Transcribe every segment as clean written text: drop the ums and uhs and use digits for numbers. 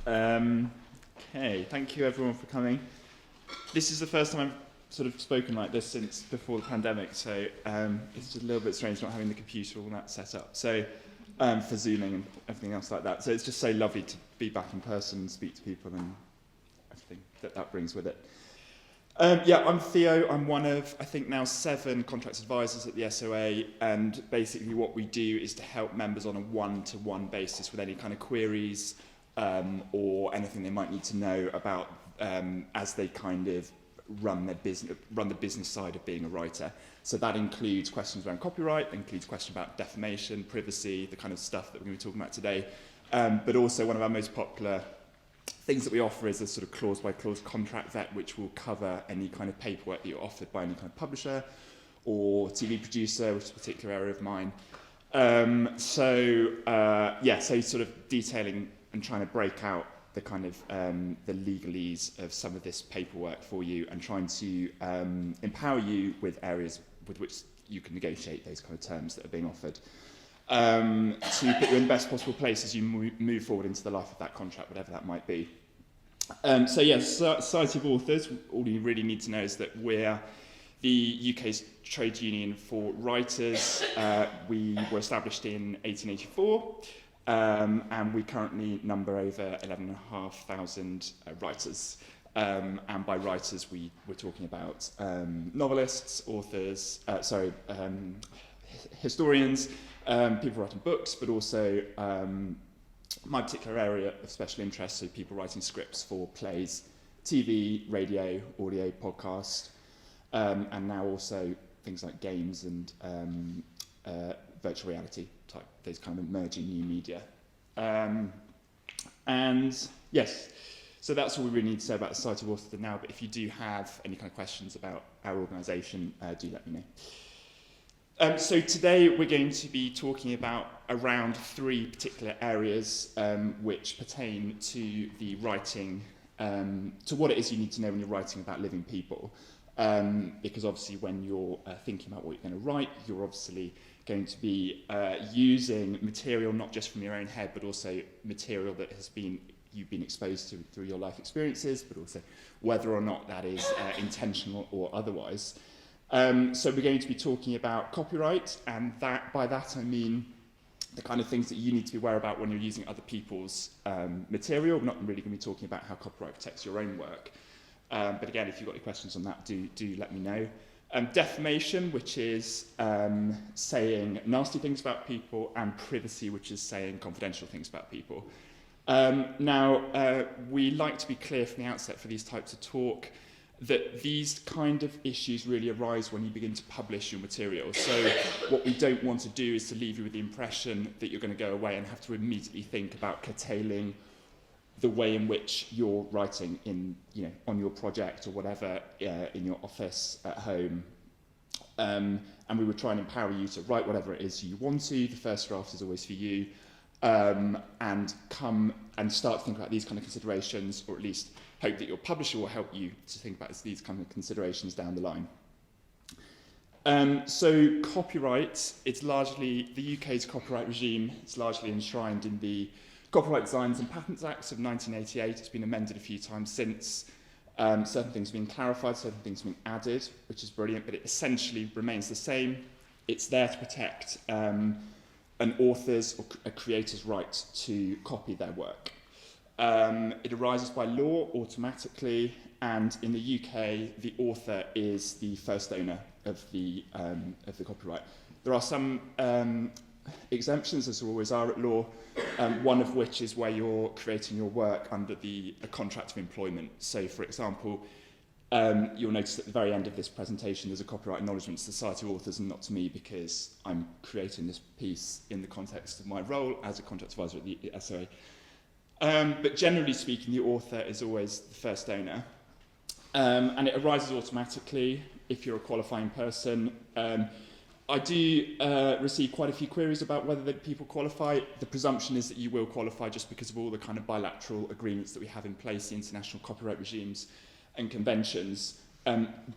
Okay, thank you everyone for coming. This is the first time I've sort of spoken like this since before the pandemic, so it's just a little bit strange not having the computer all that set up. So for Zooming and everything else like that. So it's just so lovely to be back in person and speak to people and everything that brings with it. Yeah, I'm Theo. I'm one of, I think now 7 contracts advisors at the SOA, and basically what we do is to help members on a one-to-one basis with any kind of queries or anything they might need to know about as they kind of run the business side of being a writer. So that includes questions around copyright, includes questions about defamation, privacy, the kind of stuff that we're going to be talking about today. But also one of our most popular things that we offer is a sort of clause-by-clause contract vet, which will cover any kind of paperwork that you're offered by any kind of publisher or TV producer, which is a particular area of mine. So sort of detailing and trying to break out the kind of the legalese of some of this paperwork for you and trying to empower you with areas with which you can negotiate those kind of terms that are being offered. To put you in the best possible place as you move forward into the life of that contract, whatever that might be. Society of Authors, all you really need to know is that we're the UK's trade union for writers. We were established in 1884, and we currently number over 11,500 writers. And by writers, we're talking about novelists, authors, historians, people writing books, but also my particular area of special interest, so people writing scripts for plays, TV, radio, audio, podcast, and now also things like games and virtual reality type, those kind of emerging new media. And yes, so that's all we really need to say about the Society of Authors for now, but if you do have any kind of questions about our organisation, do let me know. So today we're going to be talking about around 3 particular areas which pertain to the writing, to what it is you need to know when you're writing about living people. Because obviously when you're thinking about what you're going to write, you're obviously going to be using material not just from your own head, but also material that you've been exposed to through your life experiences, but also whether or not that is intentional or otherwise. So we're going to be talking about copyright, and by that I mean the kind of things that you need to be aware about when you're using other people's material. We're not really going to be talking about how copyright protects your own work. But again, if you've got any questions on that, do let me know. Defamation, which is saying nasty things about people, and privacy, which is saying confidential things about people. We like to be clear from the outset for these types of talk that these kind of issues really arise when you begin to publish your material. So what we don't want to do is to leave you with the impression that you're going to go away and have to immediately think about curtailing the way in which you're writing on your project or whatever, in your office, at home. And we would try and empower you to write whatever it is you want to. The first draft is always for you. And come and start to think about these kind of considerations, or at least hope that your publisher will help you to think about these kind of considerations down the line. So copyright, it's largely, the UK's copyright regime, it's largely enshrined in the Copyright Designs and Patents Act of 1988. It's been amended a few times since. Certain things have been clarified, certain things have been added, which is brilliant, but it essentially remains the same. It's there to protect an author's or a creator's right to copy their work. It arises by law automatically, and in the UK, the author is the first owner of the copyright. There are some exemptions, as there always are at law, one of which is where you're creating your work under a contract of employment. So, for example, you'll notice at the very end of this presentation there's a copyright acknowledgement to the Society of Authors and not to me, because I'm creating this piece in the context of my role as a contract advisor at the SOA. But generally speaking, the author is always the first owner. And it arises automatically if you're a qualifying person. I do receive quite a few queries about whether people qualify. The presumption is that you will qualify just because of all the kind of bilateral agreements that we have in place, the international copyright regimes and conventions,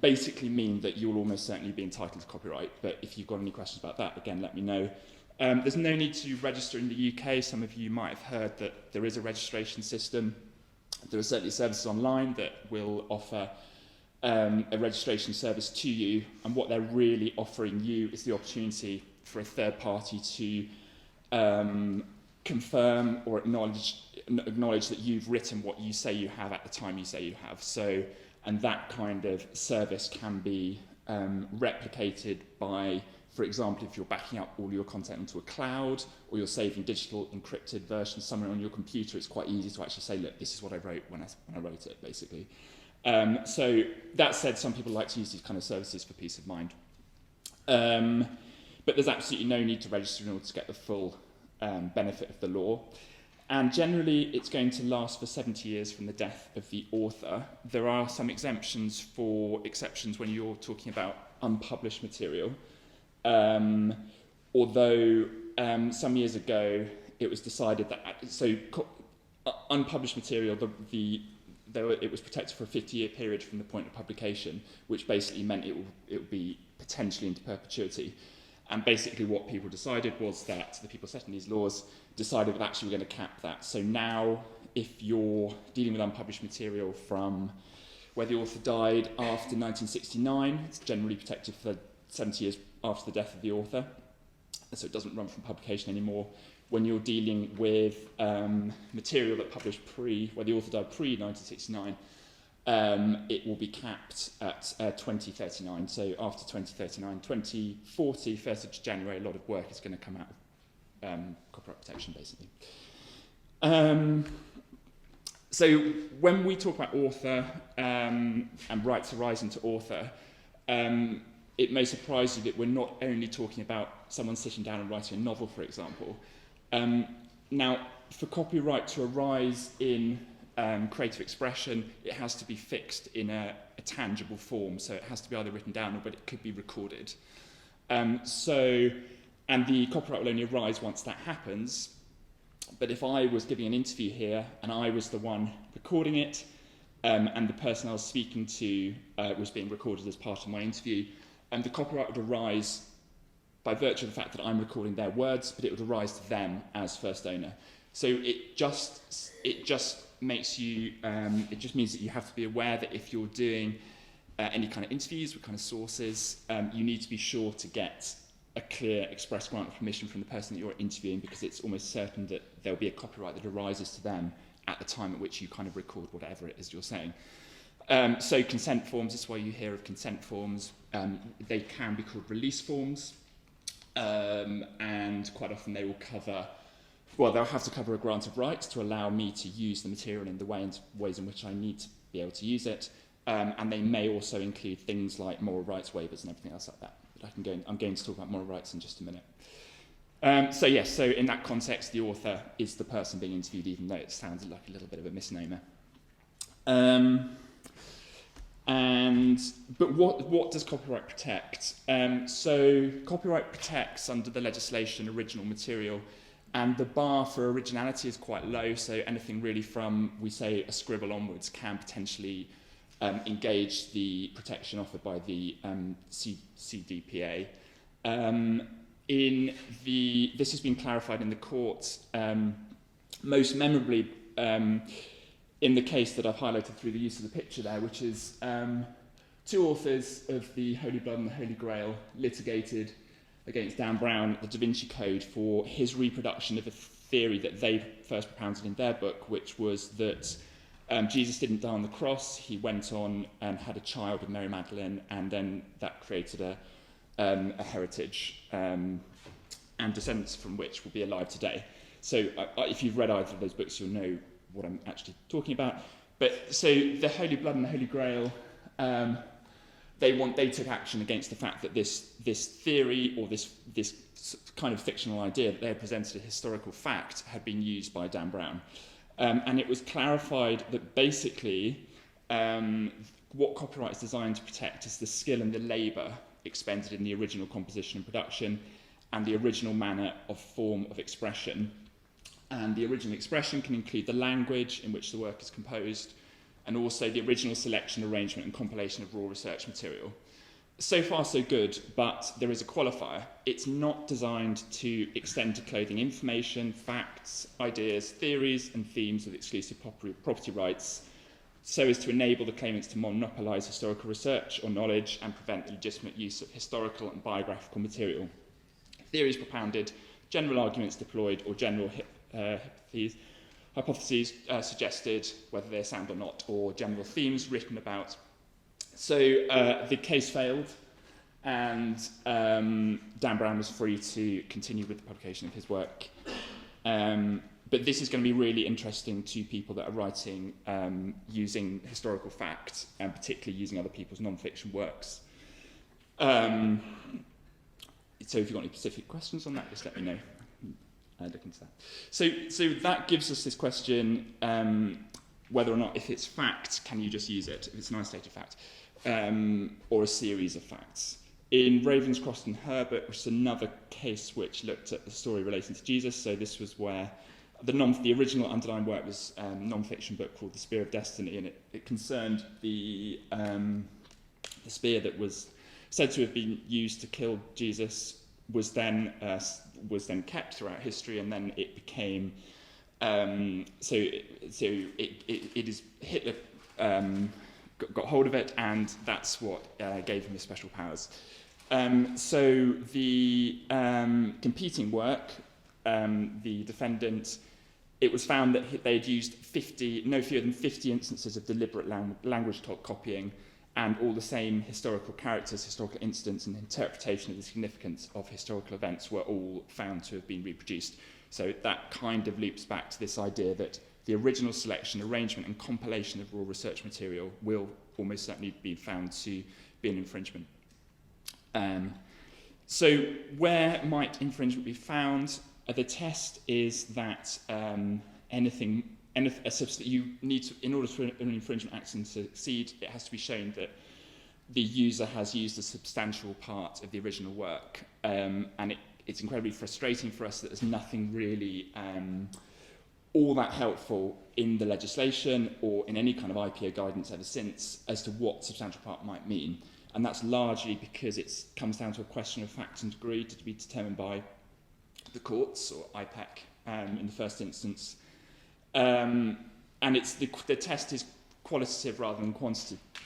basically mean that you will almost certainly be entitled to copyright. But if you've got any questions about that, again, let me know. There's no need to register in the UK. Some of you might have heard that there is a registration system. There are certainly services online that will offer a registration service to you, and what they're really offering you is the opportunity for a third party to confirm or acknowledge that you've written what you say you have at the time you say you have. So, and that kind of service can be replicated by, for example, if you're backing up all your content into a cloud, or you're saving digital encrypted versions somewhere on your computer, it's quite easy to actually say, look, this is what I wrote when I wrote it, basically. So that said, some people like to use these kind of services for peace of mind. But there's absolutely no need to register in order to get the full benefit of the law. And generally, it's going to last for 70 years from the death of the author. There are some exceptions when you're talking about unpublished material. Although some years ago, it was decided that unpublished material, it was protected for a 50-year period from the point of publication, which basically meant it would be potentially into perpetuity. And basically what people decided was that the people setting these laws decided that actually we're going to cap that. So now, if you're dealing with unpublished material from where the author died after 1969, it's generally protected for 70 years after the death of the author. So it doesn't run from publication anymore. When you're dealing with material that published where the author died pre-1969, it will be capped at 2039. So after 2039, 2040, 1st of January, a lot of work is going to come out of copyright protection, basically. So when we talk about author and rights arising to author, it may surprise you that we're not only talking about someone sitting down and writing a novel, for example. Now, for copyright to arise in creative expression, it has to be fixed in a tangible form. So it has to be either written down, but it could be recorded. And the copyright will only arise once that happens. But if I was giving an interview here and I was the one recording it, and the person I was speaking to was being recorded as part of my interview, the copyright would arise by virtue of the fact that I'm recording their words, but it would arise to them as first owner. So it just makes you, it just means that you have to be aware that if you're doing any kind of interviews with kind of sources, you need to be sure to get a clear express grant of permission from the person that you're interviewing, because it's almost certain that there'll be a copyright that arises to them at the time at which you kind of record whatever it is you're saying. So consent forms, this is why you hear of consent forms. They can be called release forms, and quite often they will they'll have to cover a grant of rights to allow me to use the material in the ways in which I need to be able to use it. And they may also include things like moral rights waivers and everything else like that. But I'm going to talk about moral rights in just a minute. So in that context, the author is the person being interviewed, even though it sounds like a little bit of a misnomer. But what does copyright protect? So copyright protects, under the legislation, original material, and the bar for originality is quite low. So anything really from, we say, a scribble onwards can potentially engage the protection offered by the CDPA. This has been clarified in the court, most memorably in the case that I've highlighted through the use of the picture there, which is two authors of the Holy Blood and the Holy Grail litigated against Dan Brown, the Da Vinci Code, for his reproduction of a theory that they first propounded in their book, which was that Jesus didn't die on the cross. He went on and had a child with Mary Magdalene, and then that created a heritage and descendants from which will be alive today. So if you've read either of those books, you'll know what I'm actually talking about. But so the Holy Blood and the Holy Grail, they took action against the fact that this theory, or this kind of fictional idea that they had presented a historical fact, had been used by Dan Brown. And it was clarified that basically what copyright is designed to protect is the skill and the labour expended in the original composition and production, and the original manner of form of expression. And the original expression can include the language in which the work is composed, and also the original selection, arrangement and compilation of raw research material. So far, so good, but there is a qualifier. It's not designed to extend to clothing information, facts, ideas, theories, and themes with exclusive property rights, so as to enable the claimants to monopolise historical research or knowledge and prevent the legitimate use of historical and biographical material. Theories propounded, general arguments deployed, or general hypotheses suggested, whether they're sound or not, or general themes written about. So the case failed, and Dan Brown was free to continue with the publication of his work. But this is going to be really interesting to people that are writing using historical facts, and particularly using other people's non-fiction works. So if you've got any specific questions on that, just let me know. I'll look into that. So that gives us this question, whether or not, if it's fact, can you just use it, if it's an isolated fact, or a series of facts. In Ravenscroft and Herbert, which is another case which looked at the story relating to Jesus, so this was where the original underlying work was a non-fiction book called The Spear of Destiny, and it concerned the spear that was said to have been used to kill Jesus was then kept throughout history, and then it became Hitler got hold of it, and that's what gave him his special powers. So the competing work, the defendant, it was found that they'd used no fewer than 50 instances of deliberate language copying, and all the same historical characters, historical incidents, and interpretation of the significance of historical events were all found to have been reproduced. So that kind of loops back to this idea that the original selection, arrangement, and compilation of raw research material will almost certainly be found to be an infringement. So where might infringement be found? The test is that you need to, in order for an infringement action to succeed, it has to be shown that the user has used a substantial part of the original work. And it's incredibly frustrating for us that there's nothing really all that helpful in the legislation or in any kind of IPO guidance ever since as to what substantial part might mean. And that's largely because it comes down to a question of fact and degree to be determined by the courts, or IPEC in the first instance. And it's the test is qualitative rather than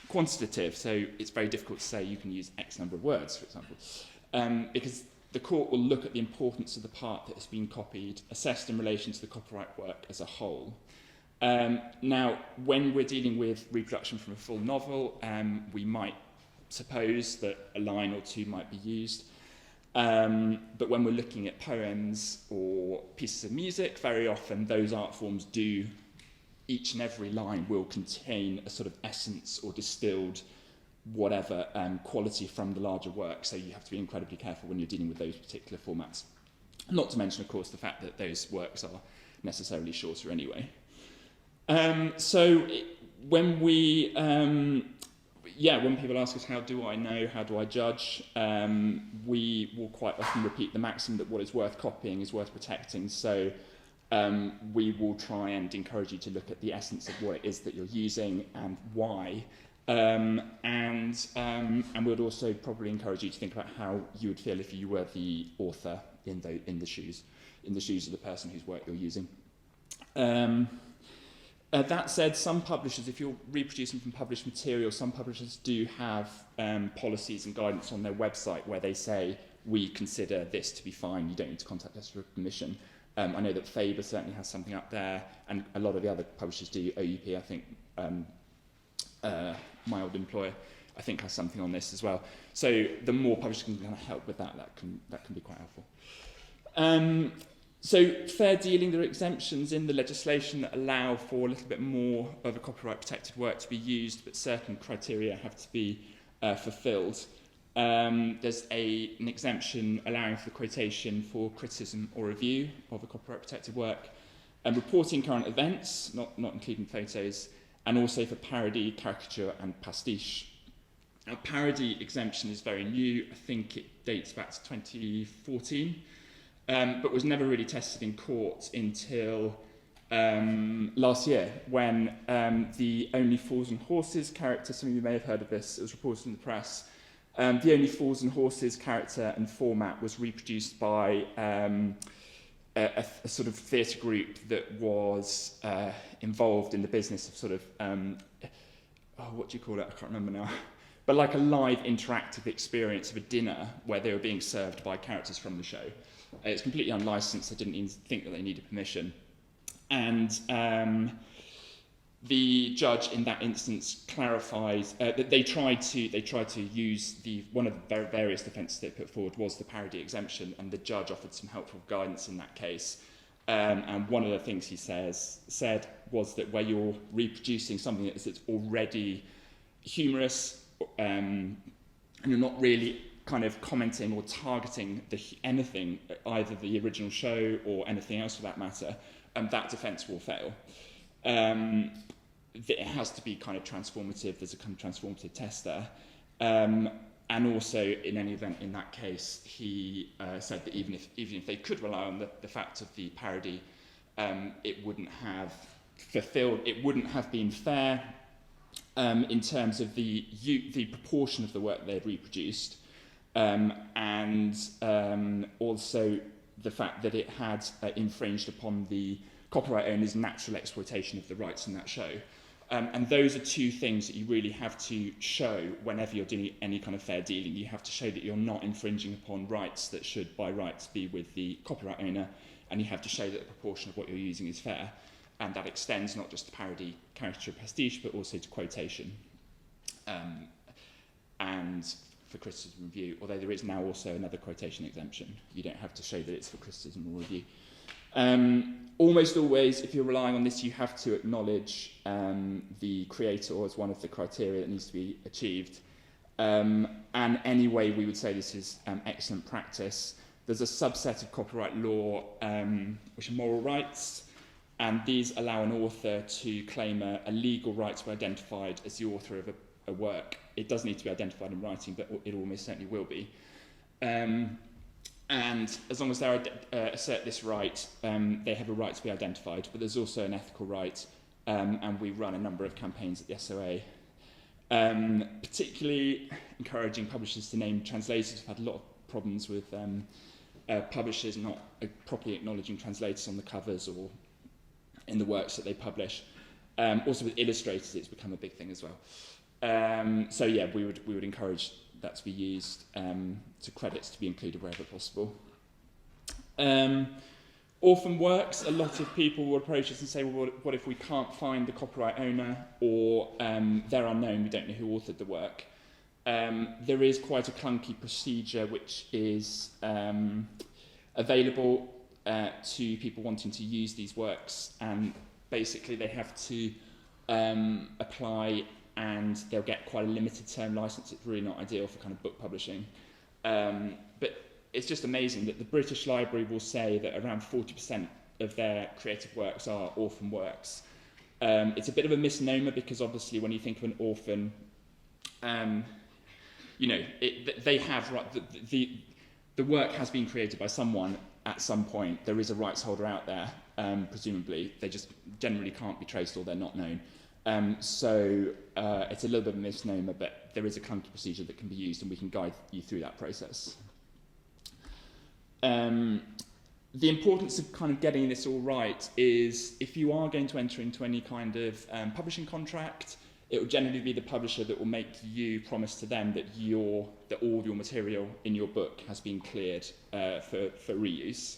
quantitative, so it's very difficult to say you can use X number of words, for example, because the court will look at the importance of the part that has been copied, assessed in relation to the copyright work as a whole. Now, when we're dealing with reproduction from a full novel, we might suppose that a line or two might be used. But when we're looking at poems or pieces of music, very often those art forms do, each and every line will contain a sort of essence or distilled whatever quality from the larger work. So you have to be incredibly careful when you're dealing with those particular formats. Not to mention, of course, the fact that those works are necessarily shorter anyway. When people ask us, how do I know, how do I judge, we will quite often repeat the maxim that what is worth copying is worth protecting. So we will try and encourage you to look at the essence of what it is that you're using and why. And we'd also probably encourage you to think about how you would feel if you were the author in the shoes of the person whose work you're using. That said, some publishers, if you're reproducing from published material, some publishers do have policies and guidance on their website where they say, we consider this to be fine, you don't need to contact us for permission. I know that Faber certainly has something up there, and a lot of the other publishers do. OUP, I think, my old employer, I think, has something on this as well. So the more publishers can kind of help with that can be quite helpful. So fair dealing, there are exemptions in the legislation that allow for a little bit more of a copyright-protected work to be used, but certain criteria have to be fulfilled. There's an exemption allowing for the quotation for criticism or review of a copyright-protected work, and reporting current events, not including photos, and also for parody, caricature, and pastiche. Now, parody exemption is very new. I think it dates back to 2014. But was never really tested in court until last year, when the Only Fools and Horses character, some of you may have heard of this, it was reported in the press, The Only Fools and Horses character and format was reproduced by a sort of theatre group that was involved in the business of sort of, what do you call it? I can't remember now. But like a live interactive experience of a dinner where they were being served by characters from the show. It's completely unlicensed. I didn't even think that they needed permission. And the judge in that instance clarifies that they tried to use one of the various defences they put forward was the parody exemption, and the judge offered some helpful guidance in that case. And one of the things he said was that where you're reproducing something that's already humorous, and you're not really kind of commenting or targeting anything, either the original show or anything else for that matter, that defence will fail. It has to be kind of transformative. There's a kind of transformative test there. And also, in any event, in that case, he said that even if they could rely on the fact of the parody, it wouldn't have been fair in terms of the proportion of the work they'd reproduced, and also the fact that it had infringed upon the copyright owner's natural exploitation of the rights in that show. And those are two things that you really have to show whenever you're doing any kind of fair dealing. You have to show that you're not infringing upon rights that should, by rights, be with the copyright owner, and you have to show that the proportion of what you're using is fair. And that extends not just to parody, caricature, pastiche, but also to quotation. And for criticism and review, although there is now also another quotation exemption. You don't have to show that it's for criticism or review. Almost always, if you're relying on this, you have to acknowledge the creator as one of the criteria that needs to be achieved. And anyway, we would say this is excellent practice. There's a subset of copyright law, which are moral rights, and these allow an author to claim a legal right to be identified as the author of a work. It does need to be identified in writing, but it almost certainly will be. And as long as they assert this right, they have a right to be identified. But there's also an ethical right, and we run a number of campaigns at the SOA. Particularly encouraging publishers to name translators. We've had a lot of problems with publishers not properly acknowledging translators on the covers or in the works that they publish. Also with illustrators, it's become a big thing as well. So yeah, we would encourage that to be used, to credits to be included wherever possible. Orphan works, a lot of people will approach us and say, well, what if we can't find the copyright owner, or they're unknown, we don't know who authored the work. There is quite a clunky procedure which is available to people wanting to use these works, and basically they have to apply, and they'll get quite a limited term license. It's really not ideal for kind of book publishing. But it's just amazing that the British Library will say that around 40% of their creative works are orphan works. It's a bit of a misnomer, because obviously when you think of an orphan, you know, they have the work has been created by someone at some point. There is a rights holder out there, presumably. They just generally can't be traced, or they're not known. So it's a little bit of a misnomer, but there is a clunky procedure that can be used, and we can guide you through that process. The importance of kind of getting this all right is, if you are going to enter into any kind of publishing contract, it will generally be the publisher that will make you promise to them that all your material in your book has been cleared for reuse.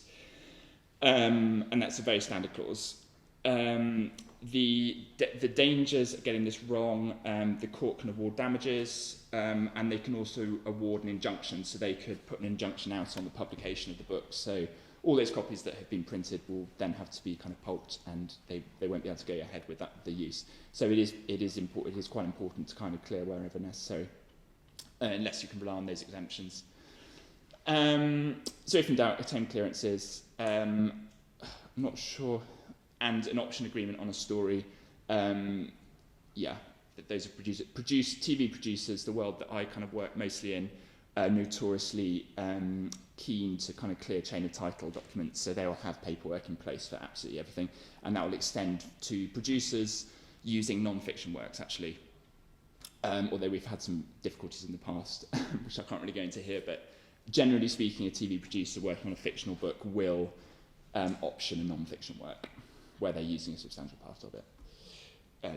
And that's a very standard clause. The dangers of getting this wrong, the court can award damages, and they can also award an injunction, so they could put an injunction out on the publication of the book. So all those copies that have been printed will then have to be kind of pulped, and they won't be able to go ahead with the use. So it is quite important to kind of clear wherever necessary, unless you can rely on those exemptions. So if in doubt, attain clearances. I'm not sure. And an option agreement on a story. Those are TV producers, the world that I kind of work mostly in, notoriously keen to kind of clear chain of title documents, so they will have paperwork in place for absolutely everything, and that will extend to producers using non-fiction works, actually. although we've had some difficulties in the past, which I can't really go into here, but generally speaking, a TV producer working on a fictional book will option a non-fiction work where they're using a substantial part of it.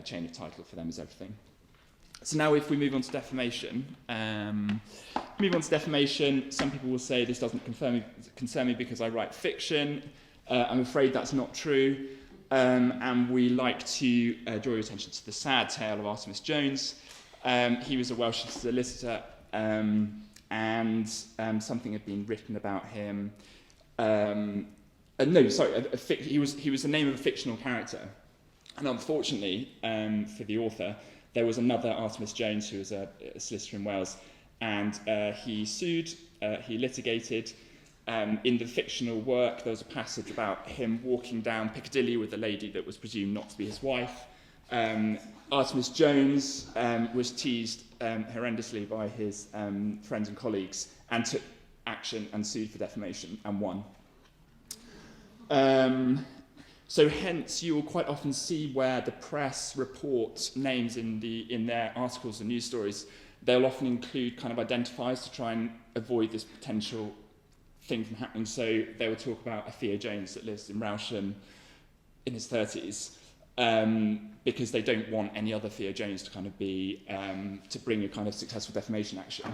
Chain of title for them is everything. So now if we move on to defamation, some people will say this doesn't concern me because I write fiction. I'm afraid that's not true. And we like to draw your attention to the sad tale of Artemis Jones. He was a Welsh solicitor, and something had been written about him. He was the name of a fictional character. And unfortunately, for the author, there was another Artemis Jones who was a solicitor in Wales, and he sued, he litigated. In the fictional work, there was a passage about him walking down Piccadilly with a lady that was presumed not to be his wife. Artemis Jones was teased horrendously by his friends and colleagues and took action and sued for defamation and won. So hence you will quite often see where the press report names in their articles and news stories, they'll often include kind of identifiers to try and avoid this potential thing from happening. So they will talk about a Theo Jones that lives in Rousham in his 30s, because they don't want any other Theo Jones to kind of be, to bring a kind of successful defamation action.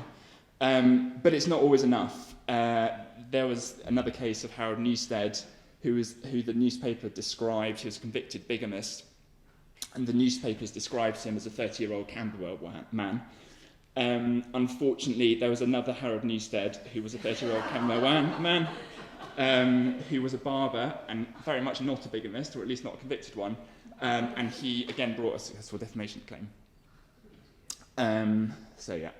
But it's not always enough. There was another case of Harold Newstead, who the newspaper described, he was a convicted bigamist, and the newspapers described him as a 30-year-old Camberwell man. Unfortunately, there was another Harold Newstead who was a 30-year-old Camberwell man, who was a barber and very much not a bigamist, or at least not a convicted one, and he again brought a successful defamation claim. So yeah,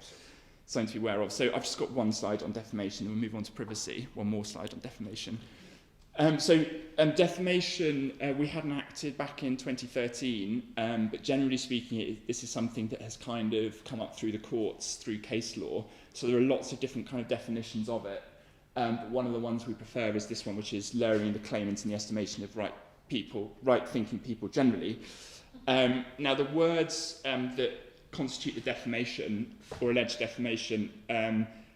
something to be aware of. So I've just got one slide on defamation, and we'll move on to privacy. One more slide on defamation. Defamation, we had enacted back in 2013, but generally speaking, this is something that has kind of come up through the courts, through case law. So there are lots of different kind of definitions of it. But one of the ones we prefer is this one, which is lowering the claimant in the estimation of right-thinking people generally. Now, the words that constitute the defamation or alleged defamation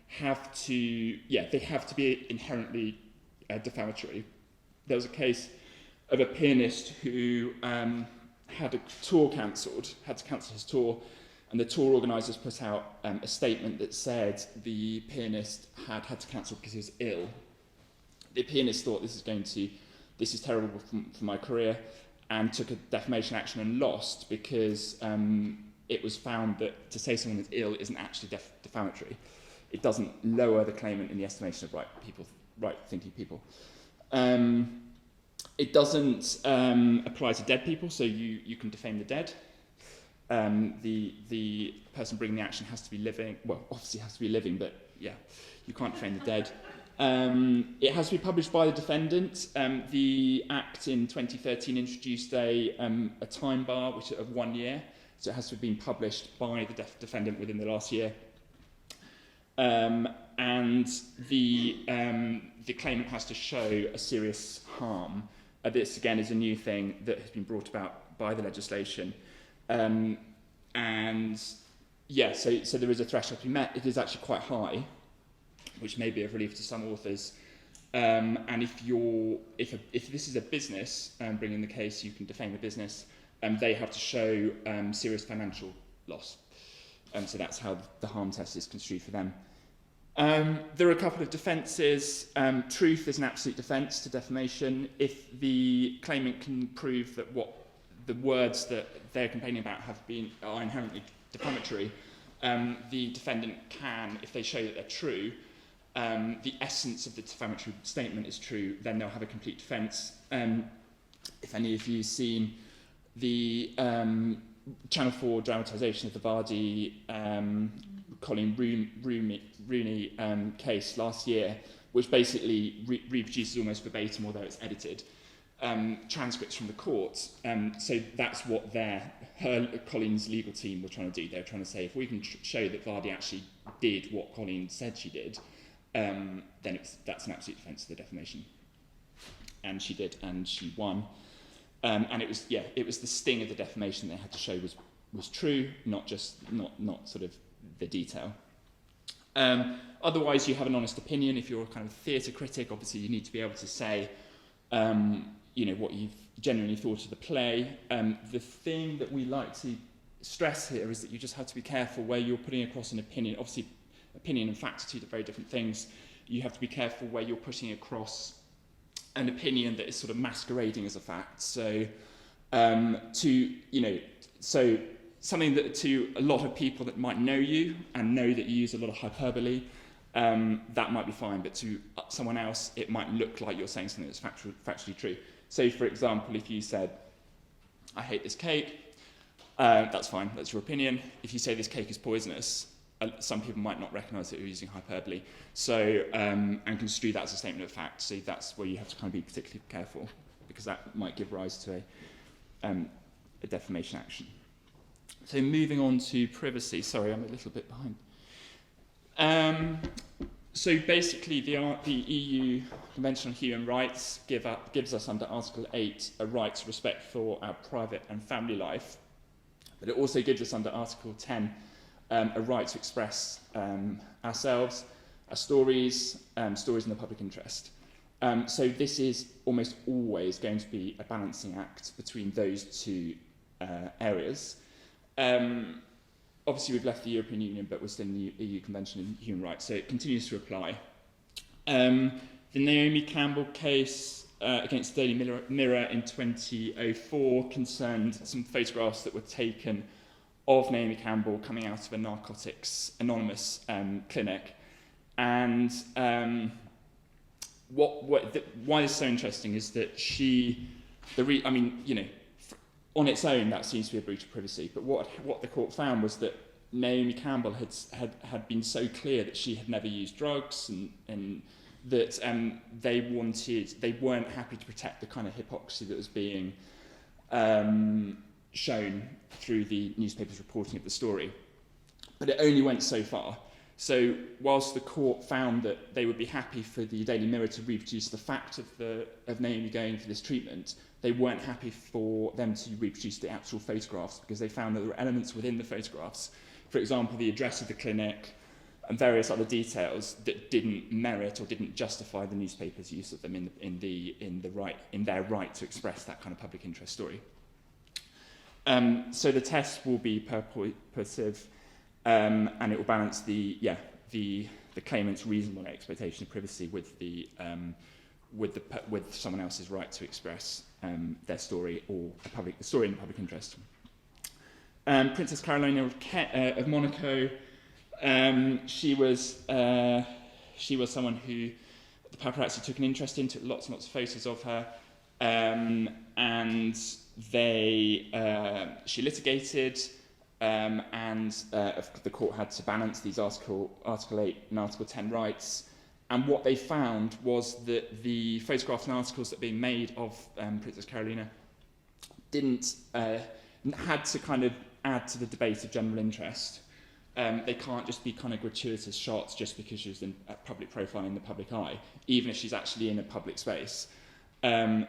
have to be inherently defamatory. There was a case of a pianist who had a tour cancelled, had to cancel his tour, and the tour organisers put out a statement that said the pianist had to cancel because he was ill. The pianist thought this is terrible for my career, and took a defamation action and lost because it was found that to say someone is ill isn't actually defamatory. It doesn't lower the claimant in the estimation of right-thinking people. It doesn't apply to dead people, so you can defame the dead. The person bringing the action has to be living, well, obviously has to be living, but yeah, you can't defame the dead. It has to be published by the defendant. The Act in 2013 introduced a time bar which of 1 year, so it has to have been published by the defendant within the last year. And the claimant has to show a serious harm. This again is a new thing that has been brought about by the legislation. And yeah, so there is a threshold to be met. It is actually quite high, which may be of relief to some authors. And if this is a business bringing the case, you can defame a business, they have to show serious financial loss. So that's how the harm test is construed for them. There are a couple of defences. Truth is an absolute defence to defamation. If the claimant can prove that what the words that they're complaining about are inherently defamatory, the defendant can, if they show that they're true, the essence of the defamatory statement is true, then they'll have a complete defence. If any of you have seen the Channel 4 dramatisation of the Vardy Colin Rooney case last year, which basically reproduces almost verbatim, although it's edited, transcripts from the court. So that's what Colin's legal team were trying to do. They were trying to say, if we can show that Vardy actually did what Colin said she did, then that's an absolute defence to the defamation. And she did, and she won. And it was the sting of the defamation they had to show was true, not sort of the detail. Otherwise, you have an honest opinion. If you're a kind of theatre critic, obviously you need to be able to say, what you've genuinely thought of the play. The thing that we like to stress here is that you just have to be careful where you're putting across an opinion. Obviously, opinion and fact are two very different things. You have to be careful where you're putting across an opinion that is sort of masquerading as a fact. So, something that to a lot of people that might know you and know that you use a lot of hyperbole, that might be fine, but to someone else, it might look like you're saying something that's factually true. So, for example, if you said, I hate this cake, that's fine, that's your opinion. If you say this cake is poisonous, some people might not recognise that you're using hyperbole, so and construe that as a statement of fact. So that's where you have to kind of be particularly careful, because that might give rise to a defamation action. So moving on to privacy. Sorry, I'm a little bit behind. So basically, the EU Convention on Human Rights gives us under Article 8 a right to respect for our private and family life, but it also gives us under Article 10 a right to express ourselves, our stories in the public interest. So this is almost always going to be a balancing act between those two areas. Obviously, we've left the European Union, but we're still in the EU Convention on Human Rights, so it continues to apply. The Naomi Campbell case against the Daily Mirror in 2004 concerned some photographs that were taken of Naomi Campbell coming out of a Narcotics Anonymous clinic. And why this is so interesting is that on its own, that seems to be a breach of privacy. But what the court found was that Naomi Campbell had been so clear that she had never used drugs, and that they weren't happy to protect the kind of hypocrisy that was being shown through the newspapers reporting of the story. But it only went so far. So whilst the court found that they would be happy for the Daily Mirror to reproduce the fact of Naomi going for this treatment, they weren't happy for them to reproduce the actual photographs, because they found that there were elements within the photographs, for example, the address of the clinic and various other details, that didn't merit or didn't justify the newspaper's use of them in their right to express that kind of public interest story. So the test will be purposive, and it will balance the claimant's reasonable expectation of privacy with someone else's right to express their story or the story in the public interest. Princess Carolina of Monaco, she was someone who the paparazzi took an interest in, took lots and lots of photos of her, and she litigated, and the court had to balance these Article 8 and Article 10 rights. And what they found was that the photographs and articles that were being made of Princess Carolina had to kind of add to the debate of general interest. They can't just be kind of gratuitous shots just because she's in a public profile in the public eye, even if she's actually in a public space. It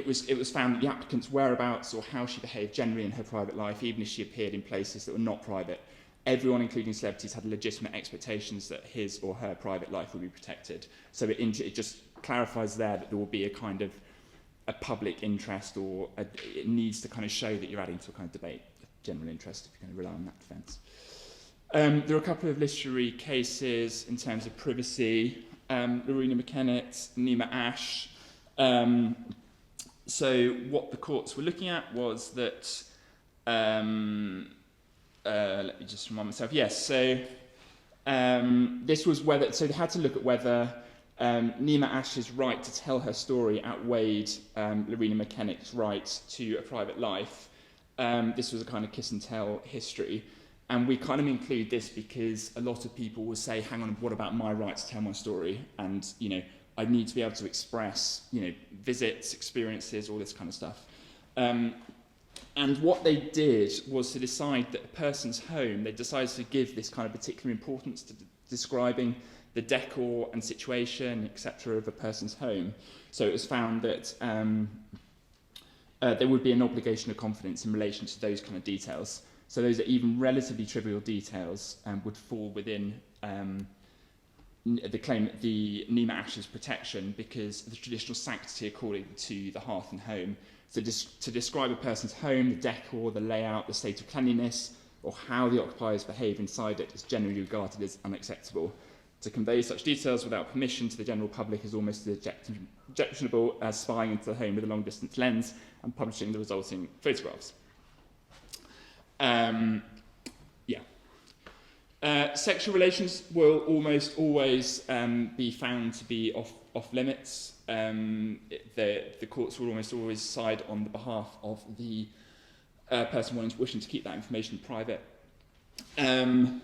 was found that the applicant's whereabouts or how she behaved generally in her private life, even if she appeared in places that were not private, everyone, including celebrities, had legitimate expectations that his or her private life would be protected. So it just clarifies there that there will be a kind of a public interest, or it needs to kind of show that you're adding to a kind of debate of general interest if you're going to rely on that defence. There are a couple of literary cases in terms of privacy. Lorena McKennett, Nima Ash. So what the courts were looking at was that, let me just remind myself, yes, so this was whether, so they had to look at whether Nima Ash's right to tell her story outweighed Lorena McKennett's right to a private life. This was a kind of kiss and tell history. And we kind of include this because a lot of people will say, hang on, what about my right to tell my story? And, I need to be able to express, visits, experiences, all this kind of stuff. And what they did was to decide that a person's home, they decided to give this kind of particular importance to describing the decor and situation, etc., of a person's home. So it was found that there would be an obligation of confidence in relation to those kind of details. So those are even relatively trivial details would fall within the claim that the Nima Ashes protection, because the traditional sanctity according to the hearth and home. So to describe a person's home, the decor, the layout, the state of cleanliness, or how the occupiers behave inside it is generally regarded as unacceptable. To convey such details without permission to the general public is almost as objectionable as spying into the home with a long-distance lens and publishing the resulting photographs. Sexual relations will almost always be found to be off limits. The courts will almost always side on the behalf of the person wishing to keep that information private. There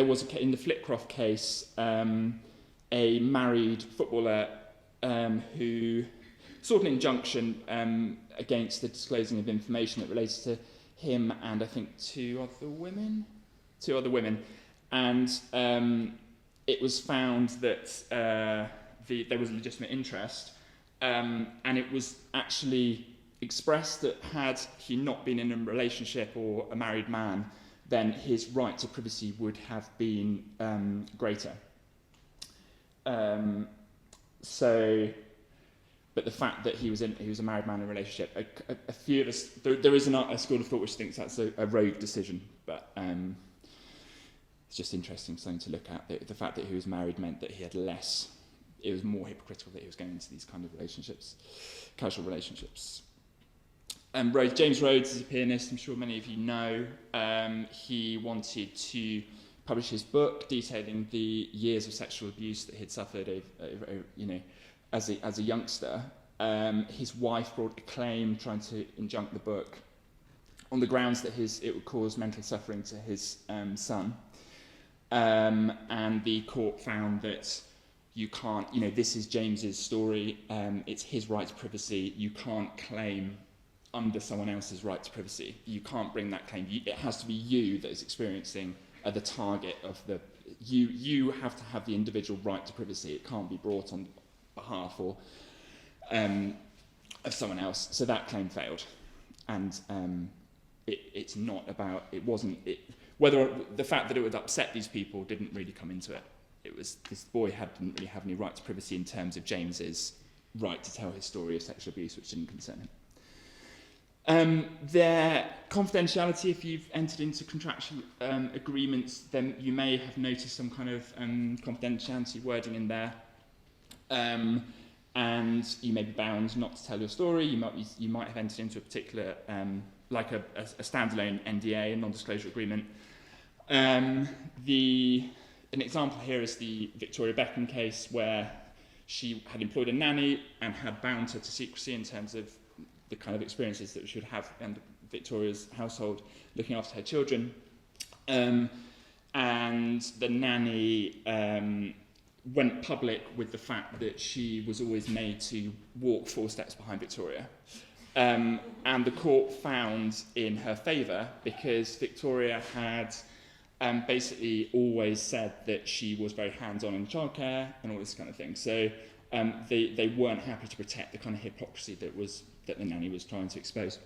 was in the Flitcroft case a married footballer who sought an injunction against the disclosing of information that related to him and I think two other women, and it was found that there was a legitimate interest, and it was actually expressed that had he not been in a relationship or a married man, then his right to privacy would have been greater. But the fact that he was a married man in a relationship, a few of us, there is a school of thought which thinks that's a rogue decision, but it's just interesting something to look at. The fact that he was married meant that he had less, it was more hypocritical that he was going into these kind of relationships, casual relationships. James Rhodes is a pianist, I'm sure many of you know. He wanted to publish his book detailing the years of sexual abuse that he'd suffered as a youngster. His wife brought a claim trying to injunct the book on the grounds that it would cause mental suffering to his son. And the court found that you can't, this is James's story, it's his right to privacy, you can't claim under someone else's right to privacy. You can't bring that claim. It has to be you that is experiencing the target of the... You have to have the individual right to privacy. It can't be brought on behalf or of someone else. So that claim failed. And it's not about... whether the fact that it would upset these people didn't really come into it. It was this boy didn't really have any right to privacy in terms of James's right to tell his story of sexual abuse, which didn't concern him. Their confidentiality, if you've entered into contractual agreements, then you may have noticed some kind of confidentiality wording in there. And you may be bound not to tell your story. You might have entered into a particular, like a standalone NDA, a non-disclosure agreement. An example here is the Victoria Beckham case, where she had employed a nanny and had bound her to secrecy in terms of the kind of experiences that she would have in Victoria's household looking after her children. And the nanny went public with the fact that she was always made to walk 4 steps behind Victoria. And the court found in her favour because Victoria had basically always said that she was very hands-on in childcare and all this kind of thing. So they weren't happy to protect the kind of hypocrisy that the nanny was trying to expose.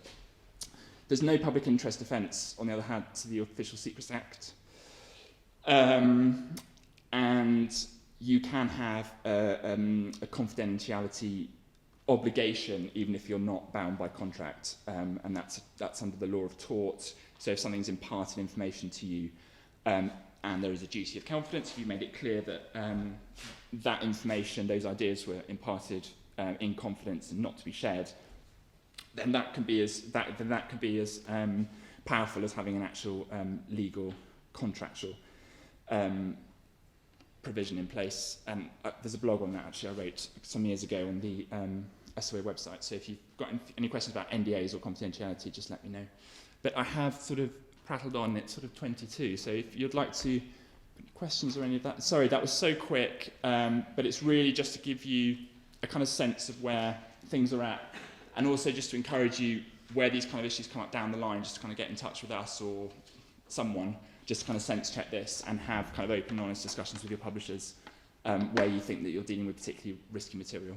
There's no public interest defence, on the other hand, to the Official Secrets Act. And you can have a confidentiality obligation even if you're not bound by contract, and that's under the law of tort. So if something's imparted information to you and there is a duty of confidence, if you made it clear that that information, those ideas were imparted in confidence and not to be shared, then that can be as powerful as having an actual legal contractual provision in place. And there's a blog on that actually I wrote some years ago on the SOA website. So if you've got any questions about NDAs or confidentiality, just let me know. But I have sort of prattled on at sort of 22. So if you'd like to questions or any of that, sorry, that was so quick. But it's really just to give you a kind of sense of where things are at. And also just to encourage you, where these kind of issues come up down the line, just to kind of get in touch with us or someone, just to kind of sense check this and have kind of open and honest discussions with your publishers where you think that you're dealing with particularly risky material.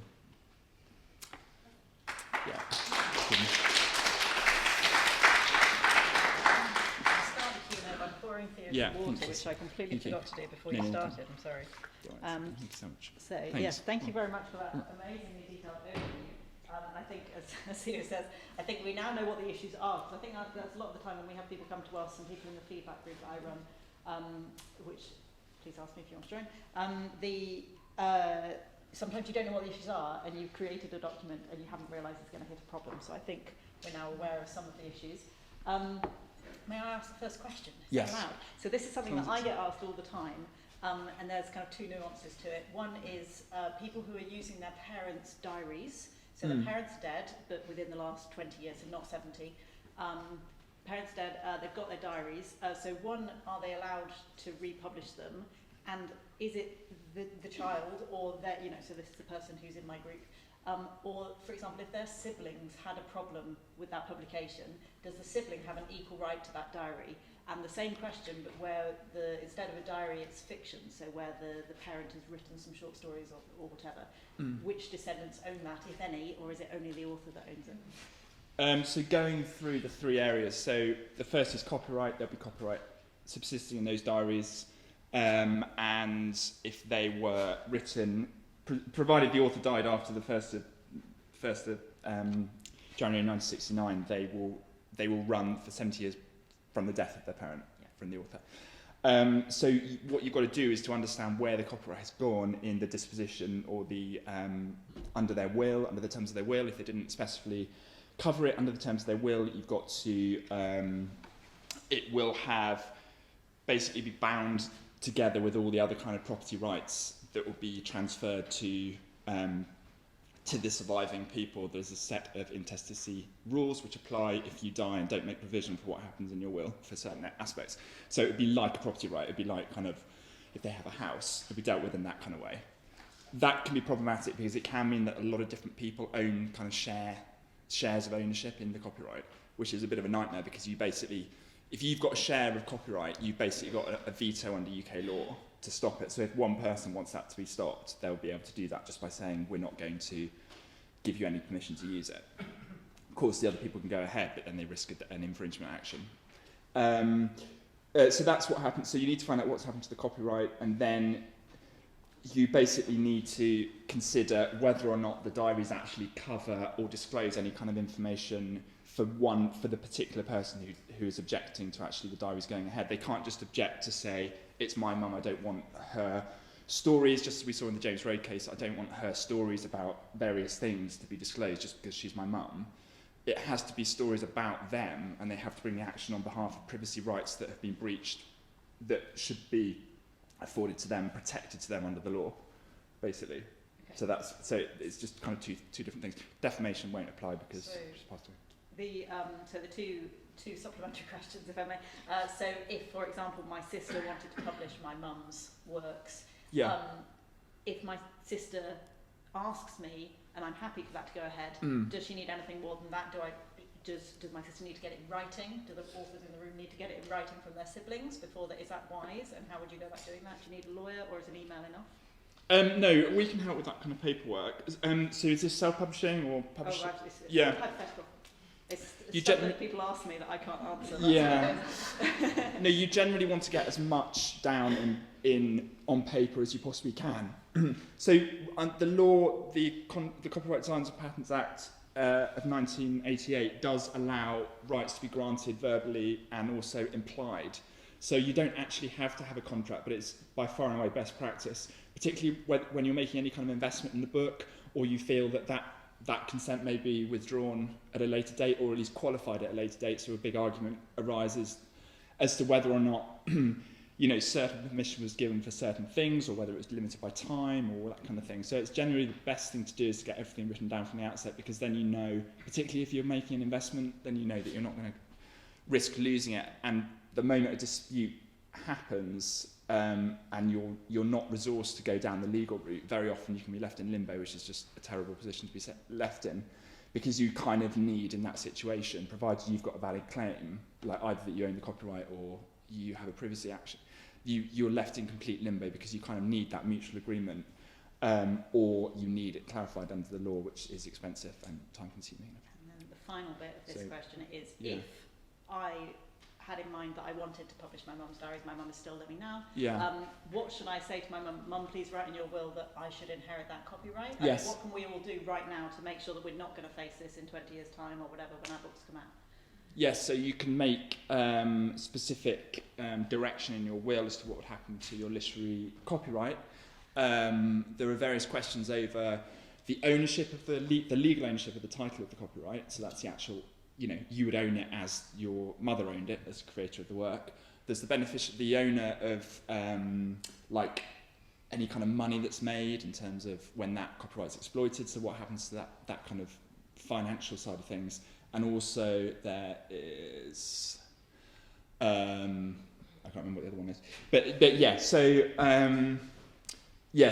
Yeah. Start the Q&A by pouring Theo Yeah, some water, which I completely forgot to do before you started. I'm sorry. Thank you so much. So, Thanks. yes, thank you very much for that amazingly detailed overview. I think, as Theo says, I think we now know what the issues are, because I think that's a lot of the time when we have people come to us and people in the feedback group that I run, which, please ask me if you want to join, sometimes you don't know what the issues are and you've created a document and you haven't realised it's going to hit a problem. So I think we're now aware of some of the issues. May I ask the first question? Yes. So this is something that I get asked all the time. And there's kind of two nuances to it. One is people who are using their parents' diaries. So the parents are dead, but within the last 20 years, so not 70. Parents dead, they've got their diaries. So one, are they allowed to republish them? And is it the child or their, so this is the person who's in my group. Or, for example, if their siblings had a problem with that publication, does the sibling have an equal right to that diary? And the same question, but where instead of a diary, it's fiction, so where the parent has written some short stories or whatever. Which descendants own that, if any, or is it only the author that owns it? So going through the three areas, so the first is copyright. There'll be copyright subsisting in those diaries, and if they were written, provided the author died after the 1st of January 1969, they will run for 70 years from the death of their parent, from the author. So what you've got to do is to understand where the copyright has gone in the disposition or the under their will, under the terms of their will. If they didn't specifically cover it under the terms of their will, you've got to, it will have basically be bound together with all the other kind of property rights that will be transferred to the surviving people. There's a set of intestacy rules which apply if you die and don't make provision for what happens in your will for certain aspects. So it would be like a property right. It would be like kind of, if they have a house, it would be dealt with in that kind of way. That can be problematic because it can mean that a lot of different people own kind of shares of ownership in the copyright, which is a bit of a nightmare because you basically, if you've got a share of copyright, you've basically got a veto under UK law to stop it. So if one person wants that to be stopped, they'll be able to do that just by saying, we're not going to give you any permission to use it. Of course, the other people can go ahead, but then they risk an infringement action. So that's what happens. So you need to find out what's happened to the copyright, and then you basically need to consider whether or not the diaries actually cover or disclose any kind of information for the particular person who is objecting to actually the diaries going ahead. They can't just object to say, it's my mum, I don't want her stories, just as we saw in the James Road case, I don't want her stories about various things to be disclosed just because she's my mum. It has to be stories about them, and they have to bring the action on behalf of privacy rights that have been breached that should be afforded to them, protected to them under the law, basically. Okay. So it's just kind of two different things. Defamation won't apply because she's passed away. So the two supplementary questions, if I may. So if, for example, my sister wanted to publish my mum's works, if my sister asks me and I'm happy for that to go ahead, does she need anything more than that? Does my sister need to get it in writing? Do the authors in the room need to get it in writing from their siblings before that? Is that wise? And how would you go about doing that? Do you need a lawyer, or is an email enough? No, we can help with that kind of paperwork. So is this self-publishing or publishing? Oh, right. It's hypothetical. It's stuff that people ask me that I can't answer. No, you generally want to get as much down on paper as you possibly can. So the law, the Copyright Designs and Patents Act of 1988 does allow rights to be granted verbally and also implied. So you don't actually have to have a contract, but it's by far and away best practice, particularly when you're making any kind of investment in the book, or you feel that consent may be withdrawn at a later date, or at least qualified at a later date, so a big argument arises as to whether or not certain permission was given for certain things, or whether it was limited by time, or that kind of thing. So it's generally the best thing to do is to get everything written down from the outset, because then you know, particularly if you're making an investment, then you know that you're not going to risk losing it. And the moment a dispute happens, and you're not resourced to go down the legal route, very often you can be left in limbo, which is just a terrible position to be left in, because you kind of need, in that situation, provided you've got a valid claim, like either that you own the copyright or you have a privacy action, you're left in complete limbo because you kind of need that mutual agreement. or you need it clarified under the law, which is expensive and time-consuming. And then the final bit of this question is, yeah. if I had in mind that I wanted to publish my mum's diaries, my mum is still living now, what should I say to my mum? Mum, please write in your will that I should inherit that copyright? Yes. What can we all do right now to make sure that we're not going to face this in 20 years' time or whatever when our books come out? Yes, so you can make specific direction in your will as to what would happen to your literary copyright. There are various questions over the ownership of the legal ownership of the title of the copyright. So that's the actual, you would own it as your mother owned it as creator of the work. There's the owner of like any kind of money that's made in terms of when that copyright's exploited. So what happens to that kind of financial side of things. And also there is, I can't remember what the other one is, but yeah. So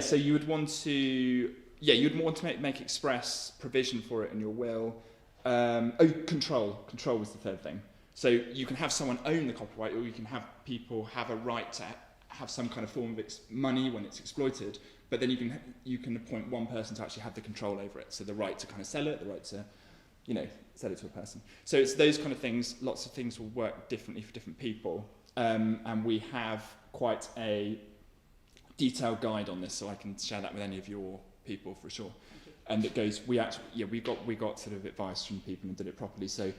so you would want to make express provision for it in your will. Control was the third thing. So you can have someone own the copyright, or you can have people have a right to have some kind of form of money when it's exploited. But then you can appoint one person to actually have the control over it. So the right to kind of sell it, the right to sell it to a person. So it's those kind of things. Lots of things will work differently for different people. And we have quite a detailed guide on this, so I can share that with any of your people for sure. And it goes, we got sort of advice from people and did it properly. So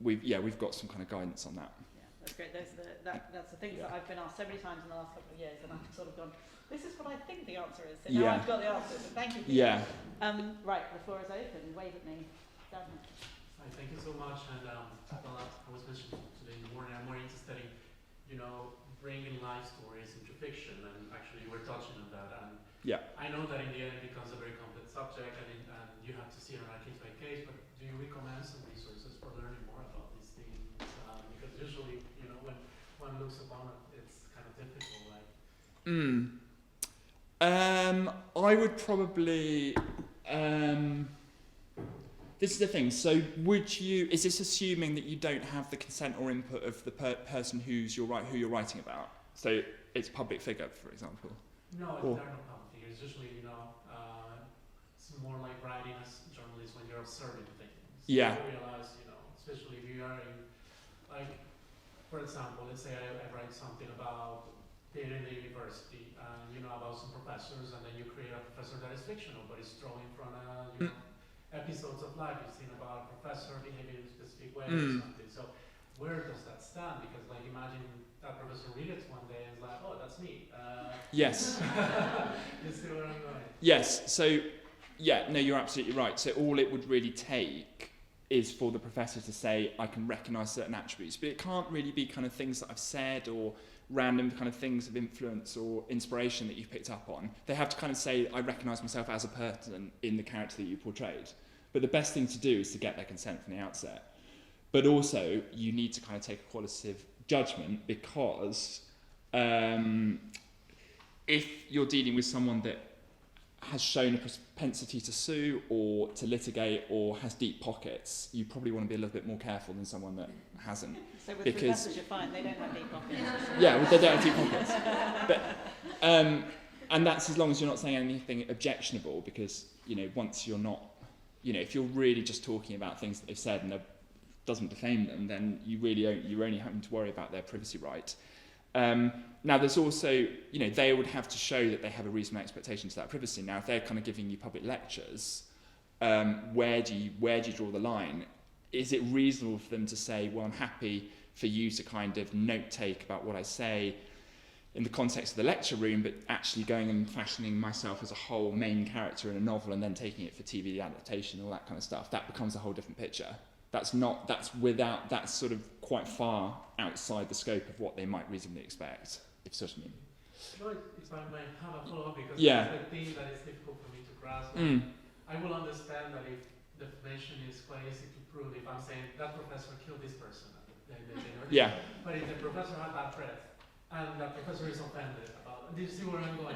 we've got some kind of guidance on that. Yeah, that's great. That's the things that I've been asked so many times in the last couple of years, and I've sort of gone, this is what I think the answer is. So now I've got the answer. So thank you. Right, the floor is open. Wave at me. Hi, thank you so much. And I was mentioning today in the morning, I'm more interested in, bringing life stories into fiction, and actually you were touching on that. And I know that in the end it becomes a very complex subject, and you have to see it on a case by case. But do you recommend some resources for learning more about these things? Because usually, when one looks upon it, it's kind of difficult. I would probably. This is the thing. So, is this assuming that you don't have the consent or input of the person who you're writing about? So, it's a public figure, for example. No, they're not public figures. Usually, it's more like writing as a journalist when you're observing things. Yeah. You realize, especially if you are in, like, for example, let's say I write something about being in the university, and about some professors, and then you create a professor that is fictional, but it's drawing from episodes of life you've seen about a professor behaving in a specific way or something. So where does that stand? Because imagine that professor reads it one day and is like, oh, that's me. Yes. You see where I'm going? Yes. So you're absolutely right. So all it would really take is for the professor to say, I can recognise certain attributes, but it can't really be kind of things that I've said or random kind of things of influence or inspiration that you've picked up on. They have to kind of say, I recognise myself as a person in the character that you portrayed. But the best thing to do is to get their consent from the outset. But also, you need to kind of take a qualitative judgment, because if you're dealing with someone that has shown a propensity to sue or to litigate or has deep pockets, you probably want to be a little bit more careful than someone that hasn't. So with professors, you're fine. They don't have deep pockets. Yeah, they don't have deep pockets. But, and that's as long as you're not saying anything objectionable, because, once you're not, if you're really just talking about things that they've said and it doesn't defame them, then you're only having to worry about their privacy right. Now, there's also, they would have to show that they have a reasonable expectation to that privacy. Now, if they're kind of giving you public lectures, where do you draw the line? Is it reasonable for them to say, well, I'm happy for you to kind of note take about what I say in the context of the lecture room, but actually going and fashioning myself as a whole main character in a novel and then taking it for TV adaptation, all that kind of stuff? That becomes a whole different picture. That's sort of quite far outside the scope of what they might reasonably expect, if you what I mean. If I may have a follow-up, because Yeah. it's the thing that is difficult for me to grasp. I will understand that if defamation is quite easy to prove, if I'm saying that professor killed this person. Yeah. But if the professor had bad breath, and that professor is offended about, do you see where I'm going?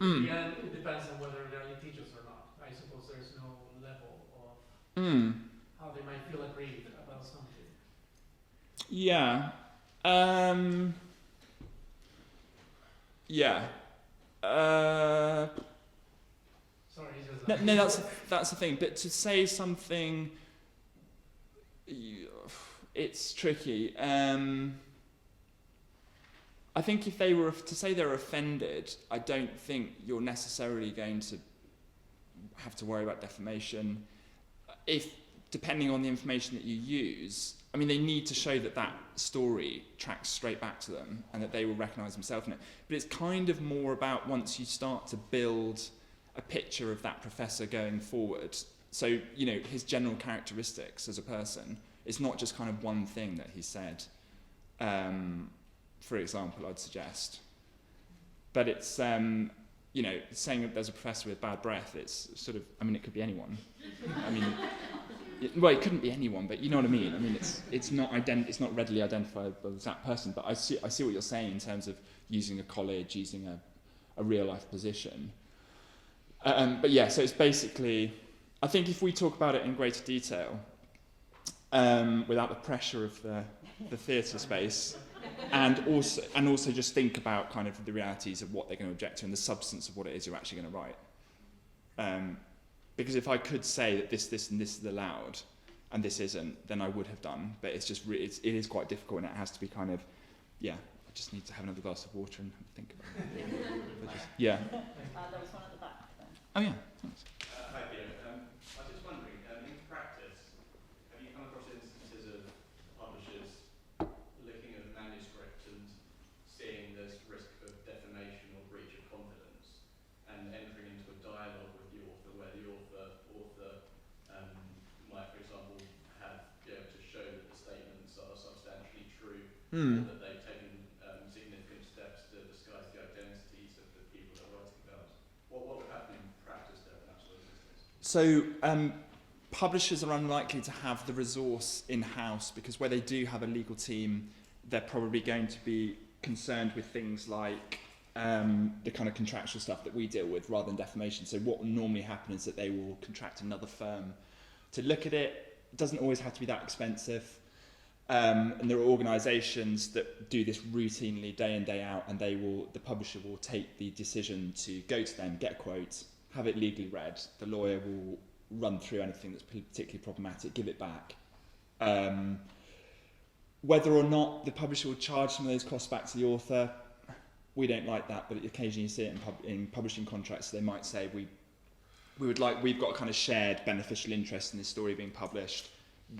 Again, it depends on whether they're teachers or not. I suppose there's no level of how they might feel aggrieved about something. Yeah. Yeah. Sorry, just No, that's the thing. But to say something, it's tricky. I think if they were to say they're offended, I don't think you're necessarily going to have to worry about defamation. If, depending on the information that you use, I mean, they need to show that that story tracks straight back to them and that they will recognise themselves in it. But it's kind of more about once you start to build a picture of that professor going forward. So, you know, his general characteristics as a person. It's not just kind of one thing that he said. For example, I'd suggest. But it's, you know, saying that there's a professor with bad breath, it's sort of, I mean, it could be anyone. I mean, well, it couldn't be anyone, but you know what I mean. I mean, it's not readily identifiable as that person. But I see what you're saying in terms of using a college, using a real life position. But yeah, so it's basically, I think if we talk about it in greater detail, without the pressure of the theatre space, and also just think about kind of the realities of what they're going to object to and the substance of what it is you're actually going to write. Because if I could say that this and this is allowed and this isn't, then I would have done. But it's just it is quite difficult, and it has to be kind of, yeah. I just need to have another glass of water and think about it. Yeah. There was one at the back then. Oh yeah. Thanks. Hi, Theo. I was just wondering, in practice, have you come across instances of publishers looking at a manuscript and seeing there's risk of defamation or breach of confidence and entering into a dialogue with the author where the author might, for example, be able to show that the statements are substantially true or that they've taken significant steps to disguise the identities of the people they're writing about? What would happen in practice there in that sort of instance? So publishers are unlikely to have the resource in-house because where they do have a legal team, they're probably going to be concerned with things like the kind of contractual stuff that we deal with rather than defamation. So what will normally happen is that they will contract another firm to look at it. It doesn't always have to be that expensive. And there are organisations that do this routinely day in, day out, and the publisher will take the decision to go to them, get a quote, have it legally read. The lawyer will run through anything that's particularly problematic, give it back. Whether or not the publisher will charge some of those costs back to the author, we don't like that, but occasionally you see it in publishing contracts. They might say we've got a kind of shared beneficial interest in this story being published.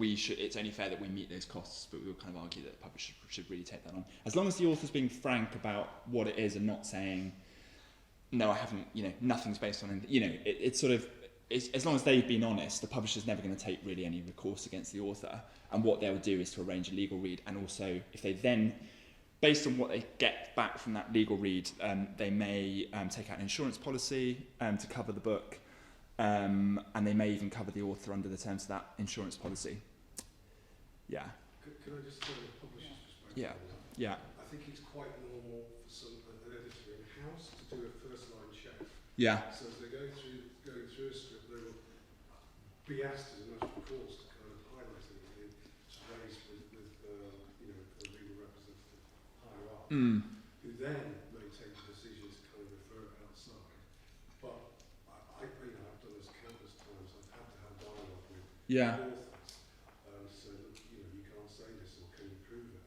It's only fair that we meet those costs, but we would kind of argue that the publisher should really take that on. As long as the author's being frank about what it is and not saying, no, I haven't, nothing's based on anything. It's sort of, as long as they've been honest, the publisher's never going to take really any recourse against the author. And what they'll do is to arrange a legal read. And also, if they then, based on what they get back from that legal read, they may take out an insurance policy to cover the book. And they may even cover the author under the terms of that insurance policy. Yeah. Can I just say the publisher's perspective? Yeah. I think it's quite normal for an editor in-house to do a first-line check. Yeah. So as they go through a script, they will be asked as a matter of course to kind of highlight anything to raise with a legal representative higher up, who then may take the decision to kind of refer it outside. But I've done this countless times. I've had to have dialogue with authors, so that you can't say this, or can you prove it?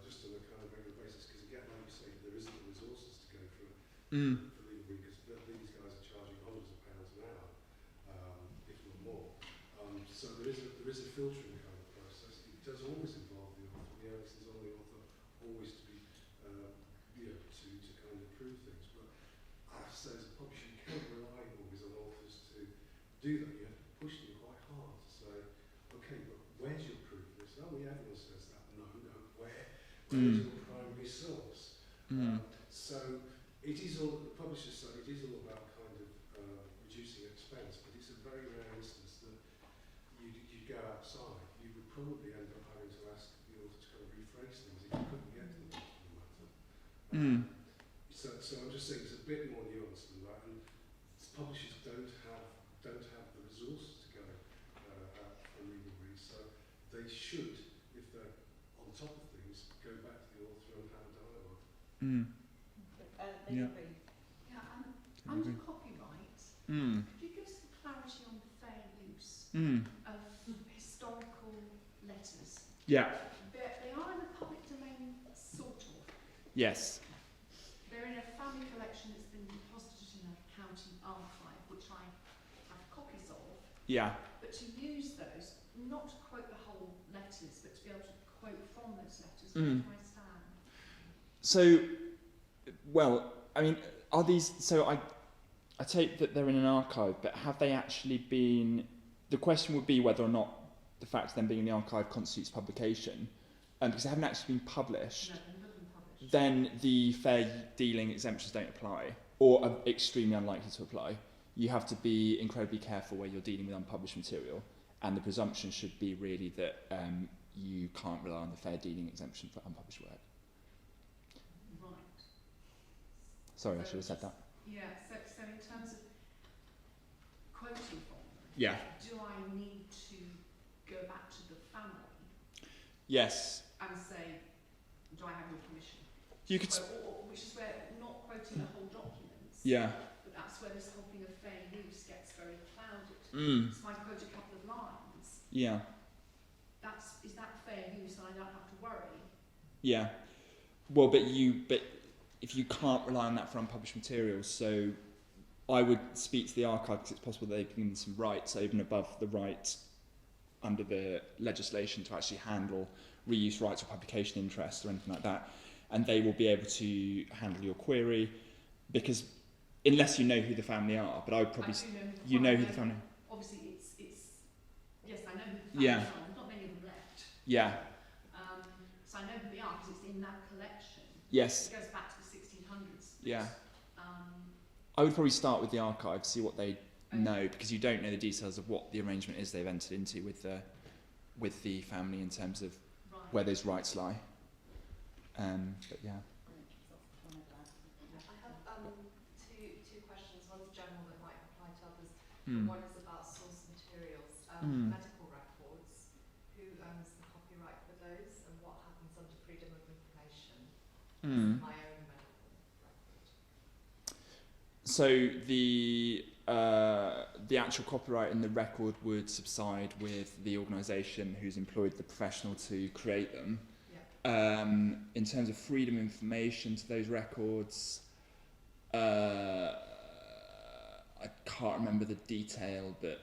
Just on a kind of regular basis, because again, like you say, there isn't the resources to go for legal read, because these guys are charging hundreds of pounds an hour, if not more. So there is a filtering kind of process. It does always involve the author. The onus is on the author always to be, to kind of prove things. But I have to say, as a publisher, you can't rely always on authors to do that. You have to push them quite hard to say, okay, but where's your proof of this? Oh, yeah, everyone says that. No, where's your primary source? So it is all, the publisher's side, it is all about kind of reducing expense, but it's a very rare instance that you go outside. You would probably end up having to ask the author to kind of rephrase things if you couldn't get to the bottom of the matter. So I'm just saying it's a bit more nuanced than that, and publishers don't have the resources to go out for legal reads, so they should, if they're on top of things, go back to the author and have a dialogue. They agree. Under copyright, Could you give some clarity on the fair use of historical letters? Yeah. They are in the public domain, sort of. Yes. They're in a family collection that's been deposited in a county archive, which I have copies of. Yeah. But to use those, not to quote the whole letters, but to be able to quote from those letters, where do I stand? So, well, I mean, are these? So I take that they're in an archive, but have they actually been? The question would be whether or not the fact of them being in the archive constitutes publication, because they haven't actually been published. No, they've not been published. Then the fair dealing exemptions don't apply, or are extremely unlikely to apply. You have to be incredibly careful where you're dealing with unpublished material, and the presumption should be really that you can't rely on the fair dealing exemption for unpublished work. Right. Sorry, I So should have said that. Yeah, so in terms of quoting from them, Yeah. do I need to go back to the family Yes. and say, do I have your permission? You could. Which is where, not quoting the whole documents, Yeah. but that's where this whole thing of fair use gets very clouded. Mm. So I quote a couple of lines, Yeah. is that fair use and I don't have to worry? Yeah. Well, but if you can't rely on that for unpublished materials, so I would speak to the archive because it's possible they've given some rights over and above the right under the legislation to actually handle reuse rights or publication interests or anything like that, and they will be able to handle your query, because unless you know who the family are, but I would probably I know who the family. Obviously, it's yes, I know who the family Yeah. are. There's not many of them left. Yeah. So I know who they are because it's in that collection. Yes. It goes back to the 1600s. Yeah. I would probably start with the archive, see what they know, because you don't know the details of what the arrangement is they've entered into with the family in terms of where those rights lie. But yeah. I have two questions. One's general that might apply to others. Mm. One is about source materials. Medical records. Who owns the copyright for those, and what happens under freedom of information? My own medical record. So the actual copyright in the record would subside with the organisation who's employed the professional to create them. Yeah. In terms of freedom of information to those records, I can't remember the detail, but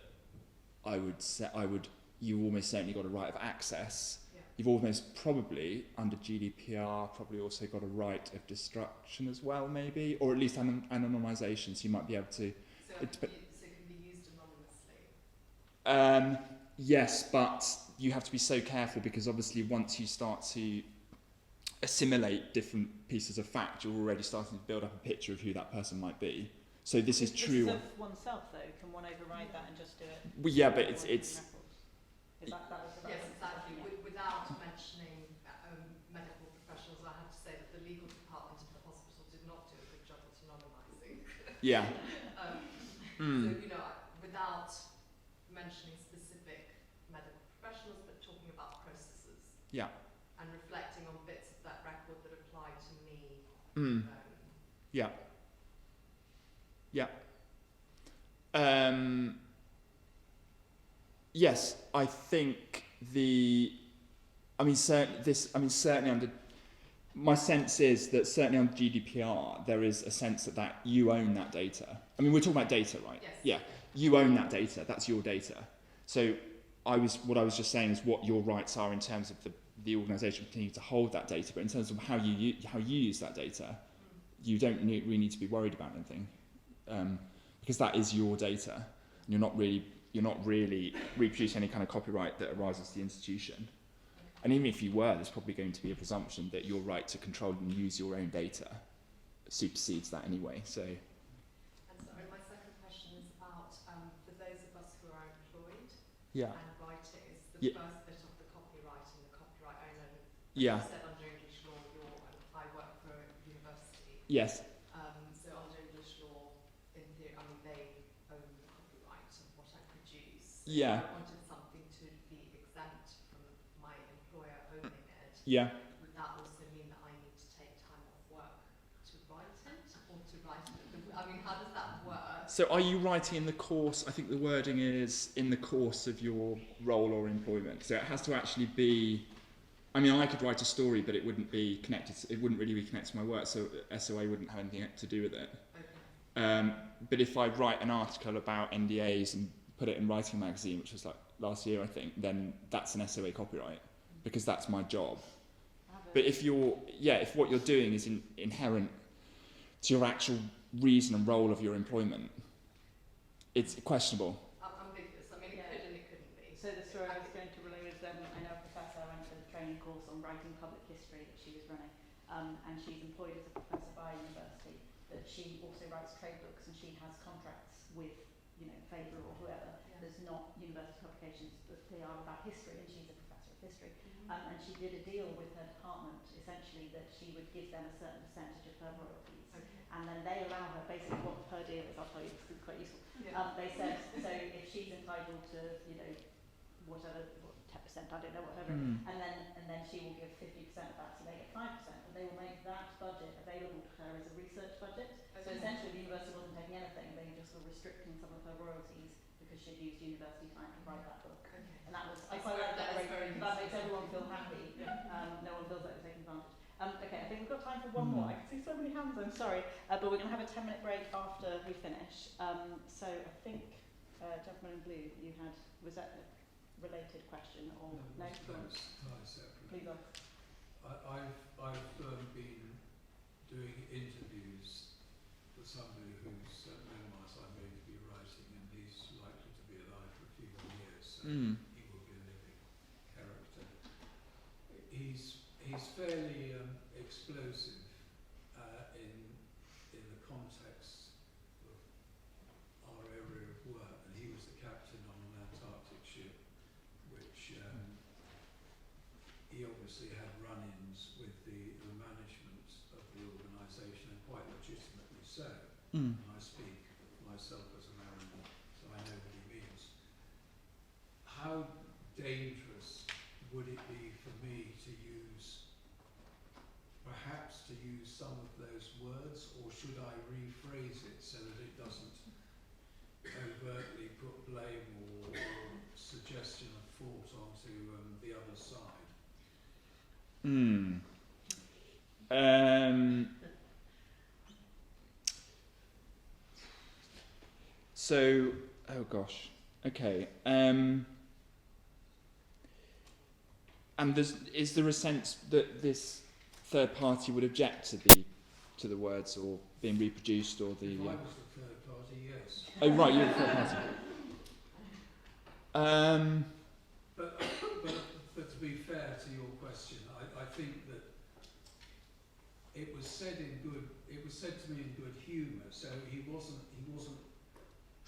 you almost certainly got a right of access. Yeah. You've almost probably, under GDPR, probably also got a right of destruction as well, maybe, or at least anonymisation, so you might be able to. So it can be used anonymously? Yes, but you have to be so careful, because obviously once you start to assimilate different pieces of fact, you're already starting to build up a picture of who that person might be. So this is true. This is of oneself, though. Can one override that and just do it? Well, yeah, but it's Is that Yes, exactly. Without mentioning medical professionals, I have to say that the legal department of the hospital did not do a good job at anonymising. yeah. So, you know, without mentioning specific medical professionals, but talking about processes. Yeah. And reflecting on bits of that record that apply to me. Yeah. Yeah. Yes, I think certainly under, my sense is that certainly under GDPR, there is a sense that you own that data. I mean, we're talking about data, right? Yes. Yeah. You own that data. That's your data. So what I was just saying is what your rights are in terms of the organisation continuing to hold that data, but in terms of how you use that data, you don't really need to be worried about anything, because that is your data. And you're not really reproducing any kind of copyright that arises to the institution. And even if you were, there's probably going to be a presumption that your right to control and use your own data supersedes that anyway. So. And sorry, my second question is about for those of us who are employed Yeah. and writers, the Yeah. first bit of the copyright and the copyright owner. Yeah. You said under English law, I work for a university. Yes. So under English law, in theory, I mean, they own the copyright of what I produce. Yeah. If I wanted something to be exempt from my employer owning it. Yeah. Would that also mean that I need to take time off work to write it, or to write it? I mean, how does that work? So are you writing in the course, I think the wording is in the course of your role or employment. So it has to actually be, I mean, I could write a story, but it wouldn't be connected, it wouldn't really be connected to my work, so SOA wouldn't have anything to do with it. Okay. But if I write an article about NDAs and put it in Writing Magazine, which was like last year, I think, then that's an SOA copyright, because that's my job. But if if what you're doing is inherent to your actual reason and role of your employment, it's questionable. Ambiguous. I mean, it could and it couldn't be. So the story I was going to relate is, I know a professor, I went to a training course on writing public history that she was running, and she's employed as a professor by a university, but she also writes trade books, and she has contracts with, Faber or whoever. Yeah. There's not university publications, but they are about history, and she's a professor of history. And she did a deal with her department, essentially, that she would give them a certain percentage of her royalties. Okay. And then they allow her, basically what her deal is, I'll tell you, because it's quite useful. Yeah. They said, so if she's entitled to, whatever, 10%, I don't know, whatever, and then she will give 50% of that, so they get 5%, and they will make that budget available to her as a research budget. So essentially the university wasn't taking anything, they just were restricting some of her royalties because she'd used university time to write that book. Okay. And that was, I That's quite like that, very- that is very that makes useful. everyone feel happy. No one feels like they're taking advantage. Okay, I think we've got time for one more. I can see so many hands, I'm sorry. But we're going to have a 10-minute break after we finish. So I think, gentleman in blue, you had, was that a related question or no? Please on. I've been doing interviews for somebody whose memoirs I'm going to be writing, and he's likely to be alive for a few more years, so he will be a living character. He's fairly explosive in the context of our area of work, and he was the captain on an Antarctic ship, which he obviously had run-ins with the management of the organisation, and quite legitimately so. And I speak myself as a mariner, so I know what he means. How dangerous would it be for me to perhaps use some of those words, or should I rephrase it so that it doesn't overtly put blame or suggestion of fault onto the other side? So, oh gosh, okay. And is there a sense that this third party would object to the words or being reproduced or the? If I was the third party, yes. Oh right, you're the third party. But to be fair to your question, I think that it was said to me in good humour, so he wasn't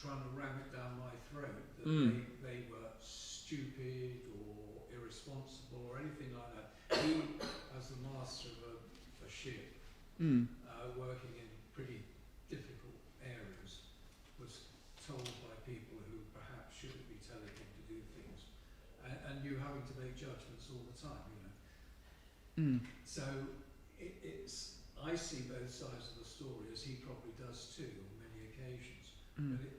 trying to ram it down my throat that they were stupid or irresponsible or anything like that. He, as the master of a ship, working in pretty difficult areas, was told by people who perhaps shouldn't be telling him to do things, and you having to make judgments all the time, So I see both sides of the story, as he probably does too on many occasions. But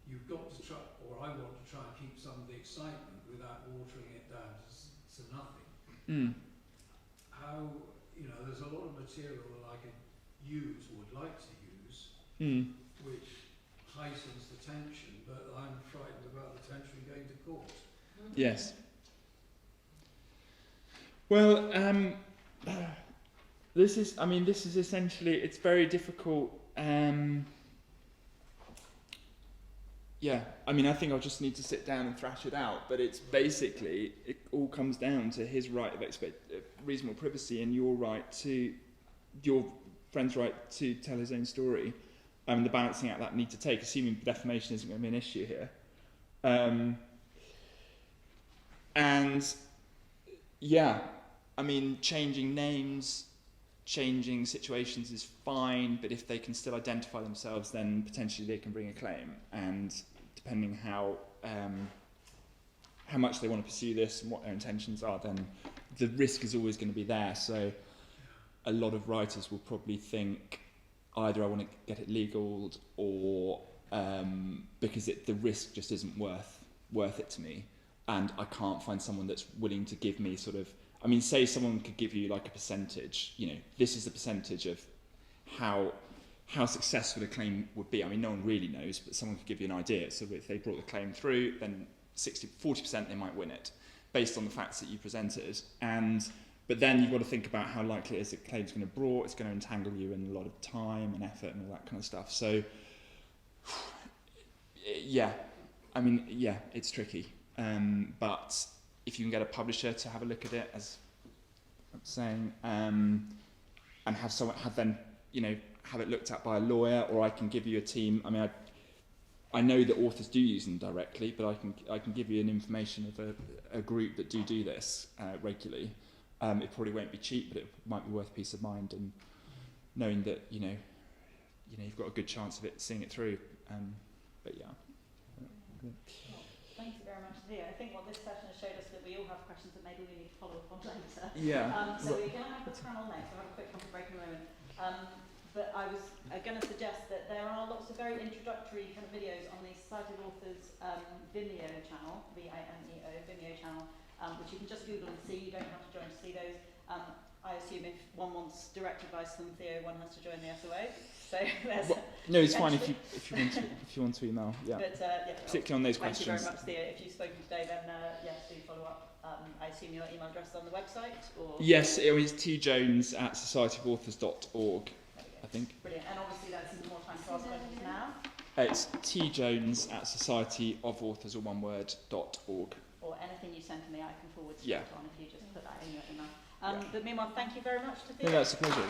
you've got to try, or I want to try and keep some of the excitement without watering it down to nothing. How, there's a lot of material that I could use or would like to use, which heightens the tension, but I'm frightened about the tension going to court. Yes. Well, this is essentially, it's very difficult. I think I'll just need to sit down and thrash it out, but it's basically, it all comes down to his right of reasonable privacy and your friend's right to tell his own story, and the balancing act that need to take, assuming defamation isn't going to be an issue here. Changing names, changing situations is fine, but if they can still identify themselves, then potentially they can bring a claim, and depending how much they want to pursue this and what their intentions are, then the risk is always going to be there. So a lot of writers will probably think either I want to get it legal, or because the risk just isn't worth it to me, and I can't find someone that's willing to give me sort of. I mean, say someone could give you like a percentage. You know, this is the percentage of how successful a claim would be. I mean, no one really knows, but someone could give you an idea. So if they brought the claim through, then 40% they might win it, based on the facts that you presented. But then you've got to think about how likely it is that the claim's going to be brought. It's going to entangle you in a lot of time and effort and all that kind of stuff. So, yeah, I mean, yeah, it's tricky. But if you can get a publisher to have a look at it, as I'm saying, and have it looked at by a lawyer, or I can give you a team. I mean, I know that authors do use them directly, but I can give you an information of a group that do this regularly. It probably won't be cheap, but it might be worth peace of mind and knowing that you've got a good chance of it seeing it through. But yeah. Thank you very much, Theo. I think what this session has showed us that we all have questions that maybe we need to follow up on later. Yeah. So we're going to have the panel next. We'll have a quick coffee break in a moment. But I was going to suggest that there are lots of very introductory kind of videos on the Society of Authors Vimeo channel, Vimeo, Vimeo channel, which you can just Google and see. You don't have to join to see those. I assume if one wants direct advice from Theo, one has to join the SOA. So no, it's fine if you want to email. Yeah. But, particularly on those thank questions. Thank you very much, Theo. If you've spoken today, then yes, do follow up. I assume your email address is on the website, or yes, it was tjones@societyofauthours.org. I think. Brilliant. And obviously that's even more time to ask questions now. It's tjones@societyofauthours.org. Or anything you send to me, I can forward straight Yeah. on if you just put that in your email. But meanwhile, thank you very much to Theo. No, that's a pleasure.